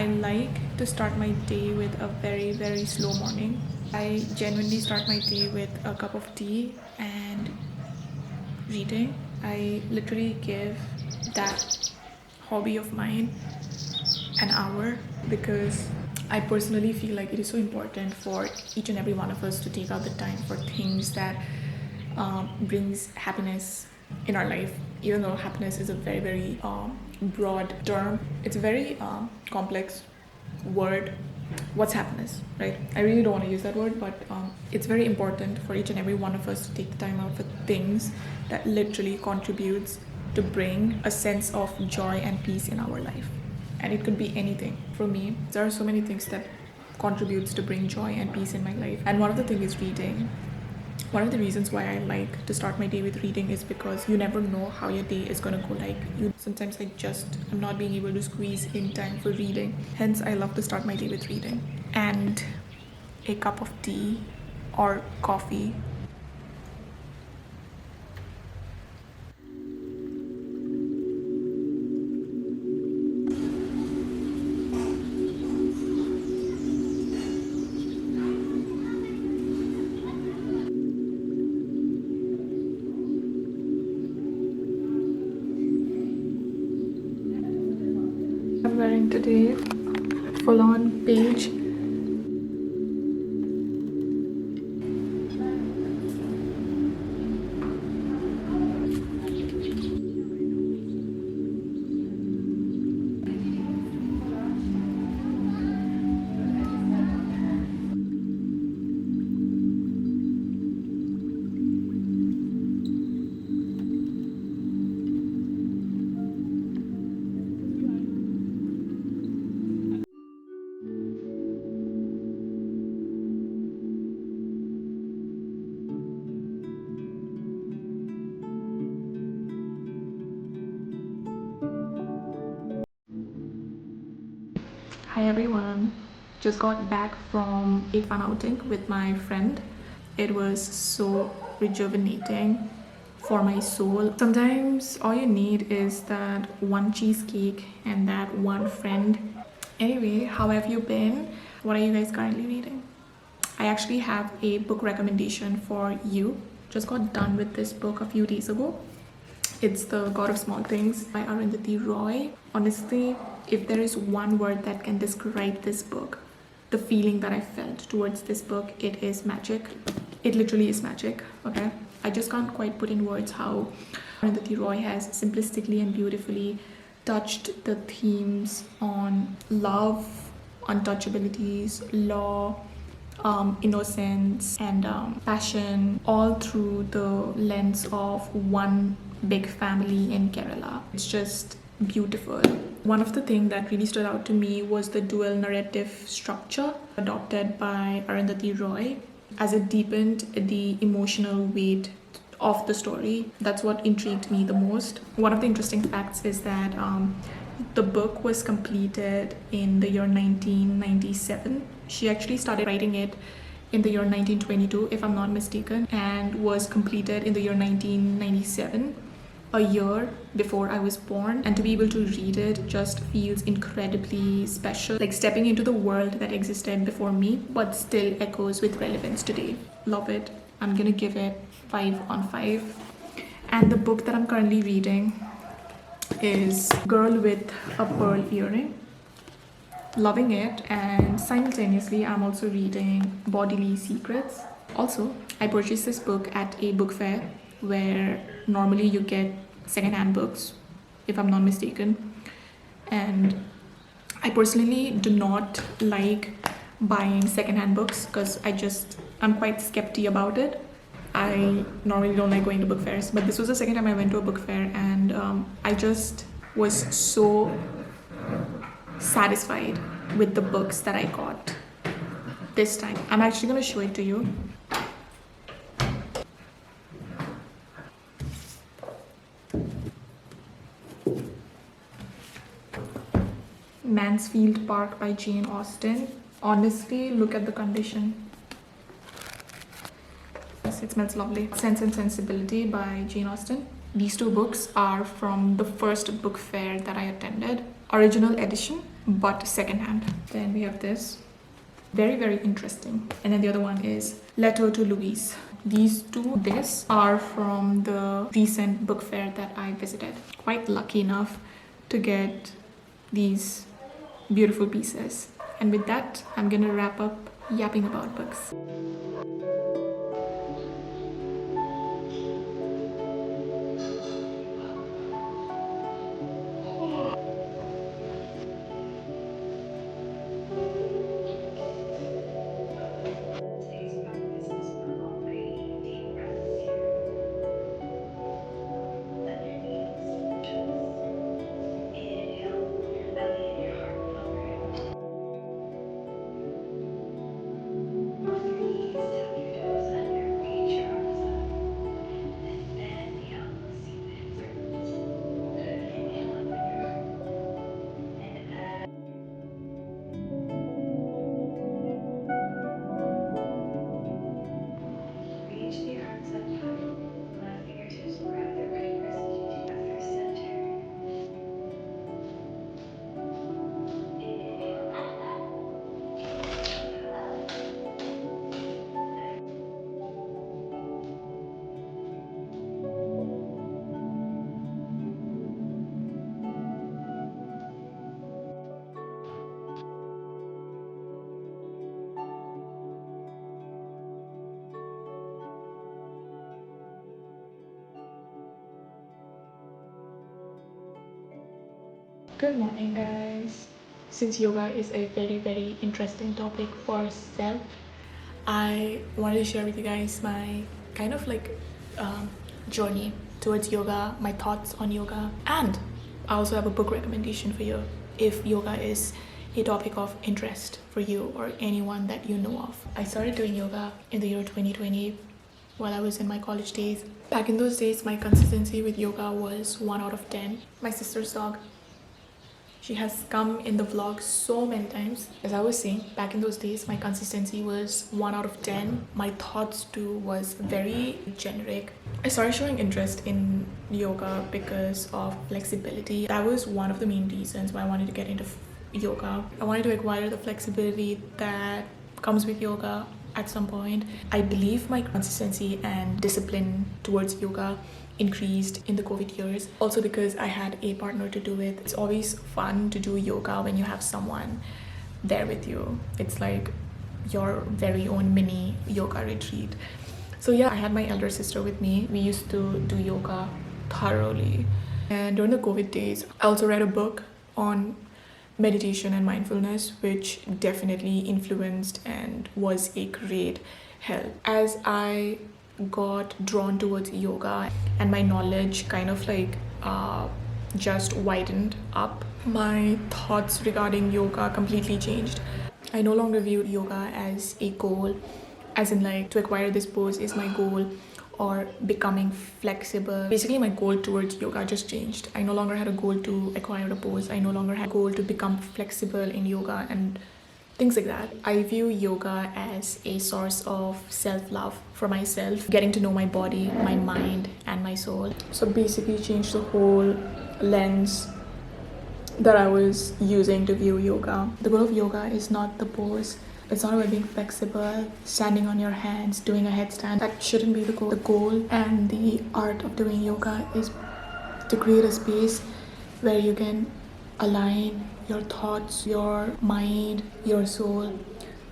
I like to start my day with a very slow morning. I genuinely start my day with a cup of tea and reading. I literally give that hobby of mine an hour because I personally feel like it is so important for each and every one of us to take out the time for things that brings happiness in our life. Even though happiness is a very broad term, it's a very complex word. What's happiness, right? I really don't want to use that word, but it's very important for each and every one of us to take the time out for things that literally contributes to bring a sense of joy and peace in our life. And it could be anything. For me, there are so many things that contributes to bring joy and peace in my life, and one of the things is reading. One of the reasons why I like to start my day with reading is because you never know how your day is gonna go. Like, sometimes I'm not being able to squeeze in time for reading. Hence, I love to start my day with reading and a cup of tea or coffee. I'm wearing today full on beige. Hi everyone, just got back from a fun outing with my friend. It was so rejuvenating for my soul. Sometimes all you need is that one cheesecake and that one friend. Anyway, how have you been? What are you guys currently reading? I actually have a book recommendation for you. Just got done with this book a few days ago. It's The God of Small Things by Arundhati Roy. Honestly, if there is one word that can describe this book, the feeling that I felt towards this book, it is magic. It literally is magic, okay? I just can't quite put in words how Arundhati Roy has simplistically and beautifully touched the themes on love, untouchabilities, law, innocence, and passion, all through the lens of one big family in Kerala. It's just beautiful. One of the things that really stood out to me was the dual narrative structure adopted by Arundhati Roy, as it deepened the emotional weight of the story. That's what intrigued me the most. One of the interesting facts is that the book was completed in the year 1997. She actually started writing it in the year 1922, if I'm not mistaken, and was completed in the year 1997, a year before I was born. And to be able to read it just feels incredibly special, like stepping into the world that existed before me, but still echoes with relevance today. Love it. I'm gonna give it 5 on 5. And the book that I'm currently reading is Girl with a Pearl Earring. Loving it, and simultaneously I'm also reading Bodily Secrets. Also, I purchased this book at a book fair where normally you get second-hand books, if I'm not mistaken. And I personally do not like buying second-hand books because I'm quite skeptical about it. I normally don't like going to book fairs, but this was the second time I went to a book fair, and I just was so satisfied with the books that I got this time. I'm actually going to show it to you. Mansfield Park by Jane Austen. Honestly, look at the condition. Yes, it smells lovely. Sense and Sensibility by Jane Austen. These two books are from the first book fair that I attended. Original edition. but secondhand. Then we have this, very, very interesting. And then the other one is Letter to Louise. These two discs are from the recent book fair that I visited. Quite lucky enough to get these beautiful pieces. And with that, I'm gonna wrap up yapping about books. Good morning, guys. Since yoga is a very, very interesting topic for self, I wanted to share with you guys my kind of like journey towards yoga, my thoughts on yoga, and I also have a book recommendation for you if yoga is a topic of interest for you or anyone that you know of. I started doing yoga in the year 2020 while I was in my college days. Back in those days, my consistency with yoga was 1 out of 10. My sister's dog, she has come in the vlog so many times. As I was saying, back in those days, my consistency was 1 out of 10. My thoughts too was very generic. I started showing interest in yoga because of flexibility. That was one of the main reasons why I wanted to get into yoga. I wanted to acquire the flexibility that comes with yoga at some point. I believe my consistency and discipline towards yoga increased in the COVID years, also because I had a partner to do it. It's always fun to do yoga when you have someone there with you. It's like your very own mini yoga retreat. So yeah, I had my elder sister with me. We used to do yoga thoroughly. And during the COVID days, I also read a book on meditation and mindfulness, which definitely influenced and was a great help. As I got drawn towards yoga and my knowledge kind of like just widened up, my thoughts regarding yoga completely changed. I no longer viewed yoga as a goal, as in like to acquire this pose is my goal or becoming flexible. Basically, my goal towards yoga just changed. I no longer had a goal to acquire a pose. I no longer had a goal to become flexible in yoga and things like that. I view yoga as a source of self-love for myself, getting to know my body, my mind, and my soul. So basically changed the whole lens that I was using to view yoga. The goal of yoga is not the pose. It's not about being flexible, standing on your hands, doing a headstand. That shouldn't be the goal. The goal and the art of doing yoga is to create a space where you can align your thoughts, your mind, your soul.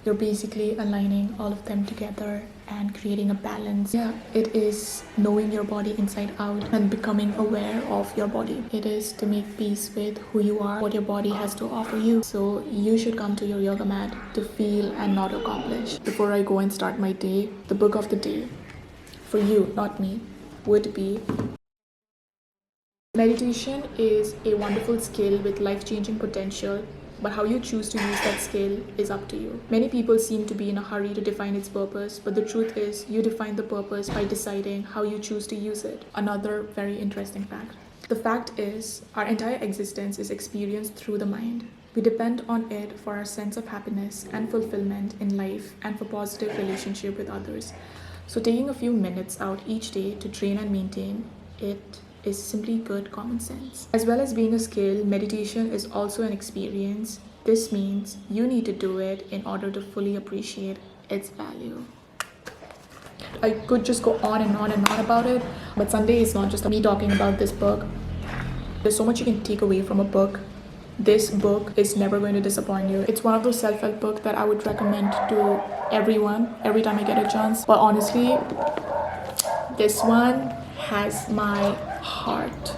You're basically aligning all of them together and creating a balance. Yeah, it is knowing your body inside out and becoming aware of your body. It is to make peace with who you are, what your body has to offer you. So you should come to your yoga mat to feel and not accomplish. Before I go and start my day, the book of the day, for you, not me, would be: meditation is a wonderful skill with life-changing potential, but how you choose to use that skill is up to you. Many people seem to be in a hurry to define its purpose, but the truth is you define the purpose by deciding how you choose to use it. Another very interesting fact. The fact is, our entire existence is experienced through the mind. We depend on it for our sense of happiness and fulfillment in life and for positive relationship with others. So taking a few minutes out each day to train and maintain it is simply good common sense. As well as being a skill, meditation is also an experience. This means you need to do it in order to fully appreciate its value. I could just go on and on and on about it, but Sunday is not just me talking about this book. There's so much you can take away from a book. This book is never going to disappoint you. It's one of those self-help books that I would recommend to everyone every time I get a chance. But honestly, this one has my heart.